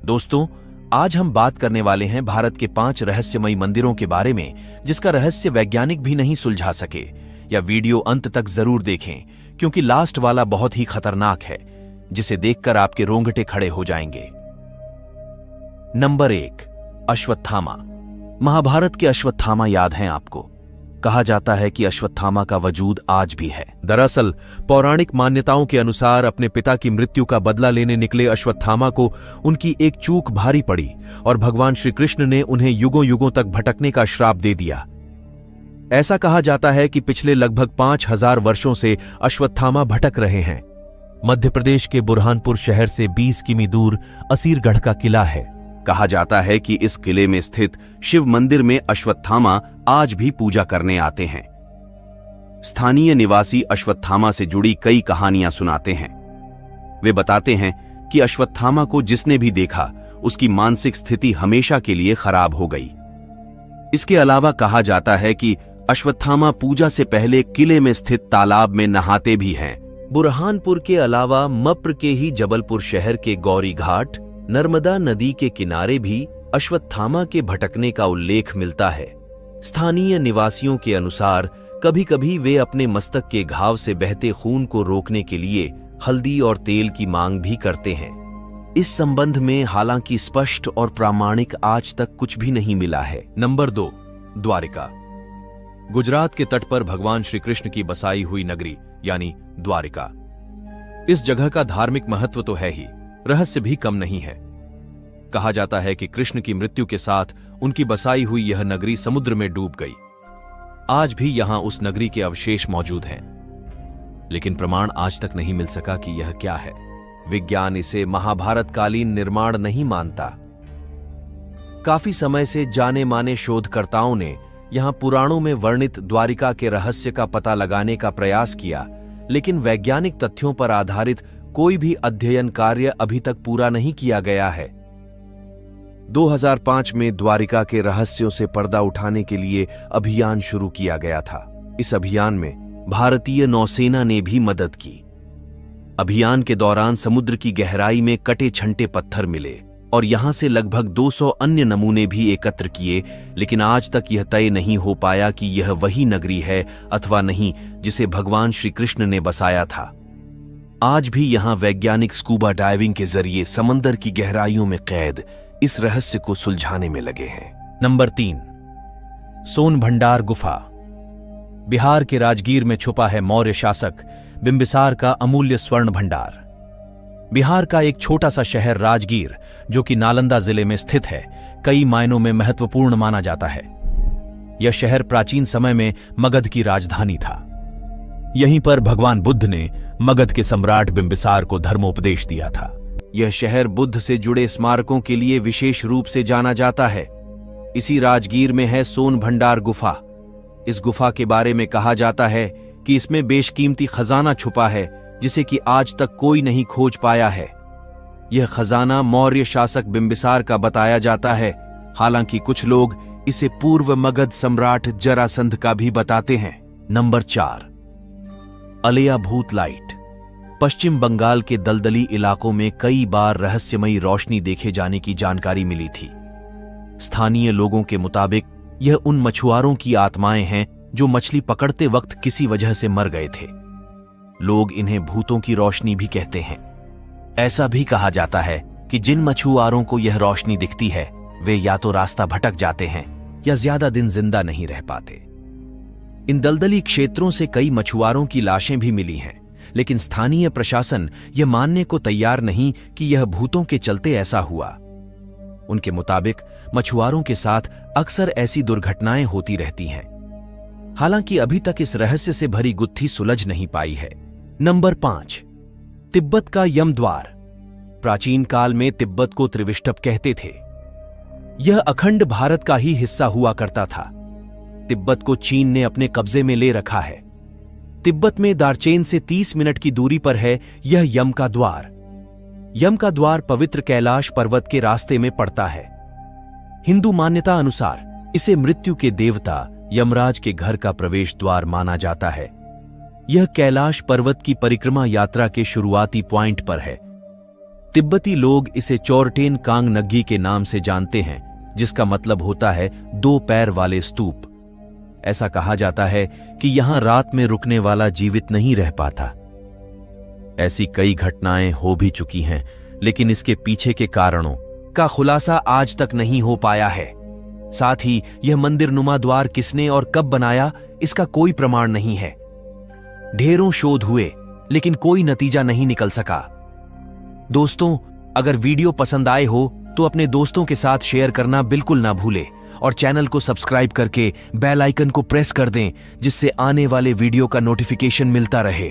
दोस्तों, आज हम बात करने वाले हैं भारत के 5 रहस्यमयी मंदिरों के बारे में, जिसका रहस्य वैज्ञानिक भी नहीं सुलझा सके। यह वीडियो अंत तक जरूर देखें, क्योंकि लास्ट वाला बहुत ही खतरनाक है, जिसे देखकर आपके रोंगटे खड़े हो जाएंगे। नंबर 1, अश्वत्थामा। महाभारत के अश्वत्थामा याद हैं आपको? कहा जाता है कि अश्वत्थामा का वजूद आज भी है। दरअसल पौराणिक मान्यताओं के अनुसार अपने पिता की मृत्यु का बदला लेने निकले अश्वत्थामा को उनकी एक चूक भारी पड़ी और भगवान श्री कृष्ण ने उन्हें युगों युगों तक भटकने का श्राप दे दिया। ऐसा कहा जाता है कि पिछले लगभग 5000 वर्षों से अश्वत्थामा भटक रहे हैं। मध्य प्रदेश के बुरहानपुर शहर से 20 किमी दूर असीरगढ़ का किला है। कहा जाता है कि इस किले में स्थित शिव मंदिर में अश्वत्थामा आज भी पूजा करने आते हैं। स्थानीय निवासी अश्वत्थामा से जुड़ी कई कहानियां सुनाते हैं। वे बताते हैं कि अश्वत्थामा को जिसने भी देखा, उसकी मानसिक स्थिति हमेशा के लिए खराब हो गई। इसके अलावा कहा जाता है कि अश्वत्थामा पूजा से पहले किले में स्थित तालाब में नहाते भी हैं। बुरहानपुर के अलावा मप्र के ही जबलपुर शहर के गौरी घाट, नर्मदा नदी के किनारे भी अश्वत्थामा के भटकने का उल्लेख मिलता है। स्थानीय निवासियों के अनुसार कभी कभी वे अपने मस्तक के घाव से बहते खून को रोकने के लिए हल्दी और तेल की मांग भी करते हैं। इस संबंध में हालांकि स्पष्ट और प्रामाणिक आज तक कुछ भी नहीं मिला है। नंबर 2, द्वारिका। गुजरात के तट पर भगवान श्री कृष्ण की बसाई हुई नगरी यानी द्वारिका। इस जगह का धार्मिक महत्व तो है ही, रहस्य भी कम नहीं है। कहा जाता है कि कृष्ण की मृत्यु के साथ उनकी बसाई हुई यह नगरी समुद्र में डूब गई। आज भी यहां उस नगरी के अवशेष मौजूद हैं, लेकिन प्रमाण आज तक नहीं मिल सका कि यह क्या है। विज्ञान इसे महाभारत कालीन निर्माण नहीं मानता। काफी समय से जाने माने शोधकर्ताओं ने यहां पुराणों में वर्णित द्वारिका के रहस्य का पता लगाने का प्रयास किया, लेकिन वैज्ञानिक तथ्यों पर आधारित कोई भी अध्ययन कार्य अभी तक पूरा नहीं किया गया है। 2005 में द्वारिका के रहस्यों से पर्दा उठाने के लिए अभियान शुरू किया गया था। इस अभियान में भारतीय नौसेना ने भी मदद की। अभियान के दौरान समुद्र की गहराई में कटे छंटे पत्थर मिले और यहां से लगभग 200 अन्य नमूने भी एकत्र किए, लेकिन आज तक यह तय नहीं हो पाया कि यह वही नगरी है अथवा नहीं जिसे भगवान श्री कृष्ण ने बसाया था। आज भी यहां वैज्ञानिक स्कूबा डाइविंग के जरिए समंदर की गहराइयों में कैद इस रहस्य को सुलझाने में लगे हैं। नंबर 3, सोनभंडार गुफा। बिहार के राजगीर में छुपा है मौर्य शासक बिंबिसार का अमूल्य स्वर्ण भंडार। बिहार का एक छोटा सा शहर राजगीर, जो कि नालंदा जिले में स्थित है, कई मायनों में महत्वपूर्ण माना जाता है। यह शहर प्राचीन समय में मगध की राजधानी था। यहीं पर भगवान बुद्ध ने मगध के सम्राट बिंबिसार को धर्मोपदेश दिया था। यह शहर बुद्ध से जुड़े स्मारकों के लिए विशेष रूप से जाना जाता है। इसी राजगीर में है सोनभंडार गुफा। इस गुफा के बारे में कहा जाता है कि इसमें बेशकीमती खजाना छुपा है, जिसे कि आज तक कोई नहीं खोज पाया है। यह खजाना मौर्य शासक बिंबिसार का बताया जाता है, हालांकि कुछ लोग इसे पूर्व मगध सम्राट जरासंध का भी बताते हैं। नंबर 4, अलिया भूत लाइट। पश्चिम बंगाल के दलदली इलाकों में कई बार रहस्यमयी रोशनी देखे जाने की जानकारी मिली थी। स्थानीय लोगों के मुताबिक यह उन मछुआरों की आत्माएं हैं जो मछली पकड़ते वक्त किसी वजह से मर गए थे। लोग इन्हें भूतों की रोशनी भी कहते हैं। ऐसा भी कहा जाता है कि जिन मछुआरों को यह रोशनी दिखती है, वे या तो रास्ता भटक जाते हैं या ज्यादा दिन जिंदा नहीं रह पाते। इन दलदली क्षेत्रों से कई मछुआरों की लाशें भी मिली हैं, लेकिन स्थानीय प्रशासन यह मानने को तैयार नहीं कि यह भूतों के चलते ऐसा हुआ। उनके मुताबिक मछुआरों के साथ अक्सर ऐसी दुर्घटनाएं होती रहती हैं। हालांकि अभी तक इस रहस्य से भरी गुत्थी सुलझ नहीं पाई है। नंबर 5, तिब्बत का यमद्वार। प्राचीन काल में तिब्बत को त्रिविष्टप कहते थे। यह अखंड भारत का ही हिस्सा हुआ करता था। तिब्बत को चीन ने अपने कब्जे में ले रखा है। तिब्बत में दार्चेन से 30 मिनट की दूरी पर है यह यम का द्वार। यम का द्वार पवित्र कैलाश पर्वत के रास्ते में पड़ता है। हिंदू मान्यता अनुसार इसे मृत्यु के देवता यमराज के घर का प्रवेश द्वार माना जाता है। यह कैलाश पर्वत की परिक्रमा यात्रा के शुरुआती पॉइंट पर है। तिब्बती लोग इसे चोरटेन कांग नग्गी के नाम से जानते हैं, जिसका मतलब होता है 2 पैर वाले स्तूप। ऐसा कहा जाता है कि यहां रात में रुकने वाला जीवित नहीं रह पाता। ऐसी कई घटनाएं हो भी चुकी हैं, लेकिन इसके पीछे के कारणों का खुलासा आज तक नहीं हो पाया है। साथ ही यह मंदिर नुमा द्वार किसने और कब बनाया, इसका कोई प्रमाण नहीं है। ढेरों शोध हुए, लेकिन कोई नतीजा नहीं निकल सका। दोस्तों, अगर वीडियो पसंद आए हो तो अपने दोस्तों के साथ शेयर करना बिल्कुल ना भूलें और चैनल को सब्सक्राइब करके बेल आइकन को प्रेस कर दें, जिससे आने वाले वीडियो का नोटिफिकेशन मिलता रहे।